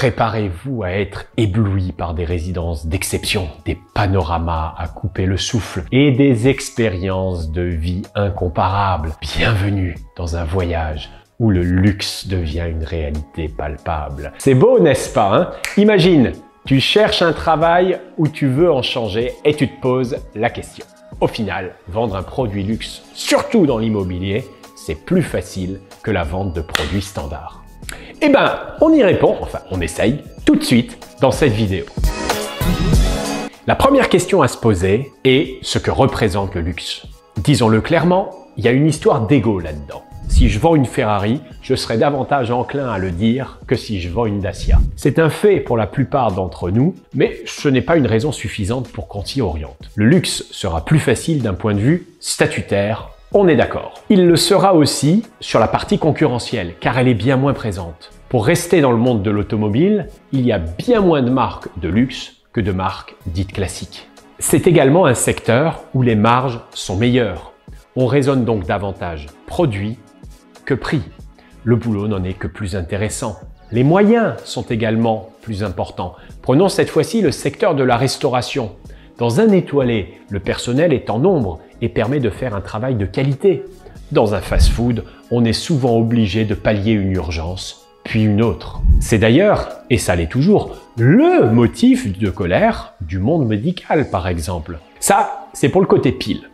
Préparez-vous à être ébloui par des résidences d'exception, des panoramas à couper le souffle et des expériences de vie incomparables. Bienvenue dans un voyage où le luxe devient une réalité palpable. C'est beau, n'est-ce pas, hein? Imagine, tu cherches un travail où tu veux en changer et tu te poses la question. Au final, vendre un produit luxe, surtout dans l'immobilier, c'est plus facile que la vente de produits standards. Eh ben, on y répond, enfin on essaye, tout de suite dans cette vidéo. La première question à se poser est ce que représente le luxe. Disons-le clairement, il y a une histoire d'ego là-dedans. Si je vends une Ferrari, je serai davantage enclin à le dire que si je vends une Dacia. C'est un fait pour la plupart d'entre nous, mais ce n'est pas une raison suffisante pour qu'on s'y oriente. Le luxe sera plus facile d'un point de vue statutaire, on est d'accord. Il le sera aussi sur la partie concurrentielle, car elle est bien moins présente. Pour rester dans le monde de l'automobile, il y a bien moins de marques de luxe que de marques dites classiques. C'est également un secteur où les marges sont meilleures. On raisonne donc davantage produit que prix. Le boulot n'en est que plus intéressant. Les moyens sont également plus importants. Prenons cette fois-ci le secteur de la restauration. Dans un étoilé, le personnel est en nombre et permet de faire un travail de qualité. Dans un fast-food, on est souvent obligé de pallier une urgence, puis une autre. C'est d'ailleurs, et ça l'est toujours, le motif de colère du monde médical par exemple. Ça, c'est pour le côté pile.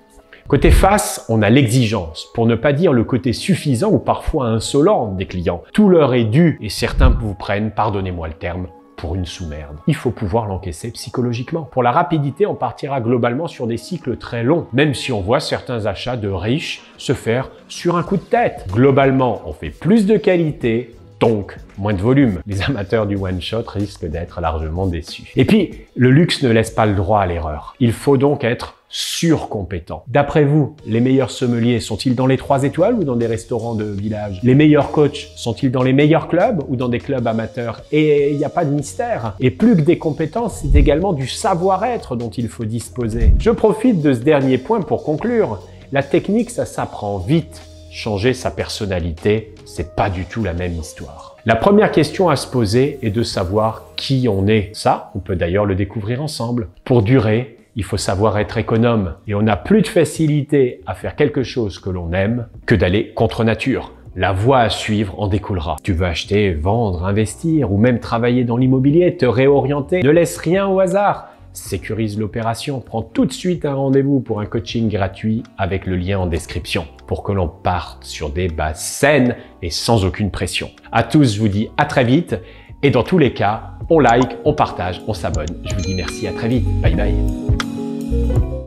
Côté face, on a l'exigence, pour ne pas dire le côté suffisant ou parfois insolent des clients. Tout leur est dû et certains vous prennent, pardonnez-moi le terme, pour une sous-merde. Il faut pouvoir l'encaisser psychologiquement. Pour la rapidité, on partira globalement sur des cycles très longs, même si on voit certains achats de riches se faire sur un coup de tête. Globalement, on fait plus de qualité, donc moins de volume. Les amateurs du one-shot risquent d'être largement déçus. Et puis, le luxe ne laisse pas le droit à l'erreur. Il faut donc être surcompétent. D'après vous, les meilleurs sommeliers sont-ils dans les 3 étoiles ou dans des restaurants de village? Les meilleurs coachs sont-ils dans les meilleurs clubs ou dans des clubs amateurs? Et il n'y a pas de mystère. Et plus que des compétences, c'est également du savoir-être dont il faut disposer. Je profite de ce dernier point pour conclure. La technique, ça s'apprend vite. Changer sa personnalité, c'est pas du tout la même histoire. La première question à se poser est de savoir qui on est. Ça, on peut d'ailleurs le découvrir ensemble. Pour durer, il faut savoir être économe et on n'a plus de facilité à faire quelque chose que l'on aime que d'aller contre nature. La voie à suivre en découlera. Tu veux acheter, vendre, investir ou même travailler dans l'immobilier, te réorienter. Ne laisse rien au hasard. Sécurise l'opération. Prends tout de suite un rendez-vous pour un coaching gratuit avec le lien en description pour que l'on parte sur des bases saines et sans aucune pression. À tous, je vous dis à très vite et dans tous les cas, on like, on partage, on s'abonne. Je vous dis merci, à très vite. Bye bye.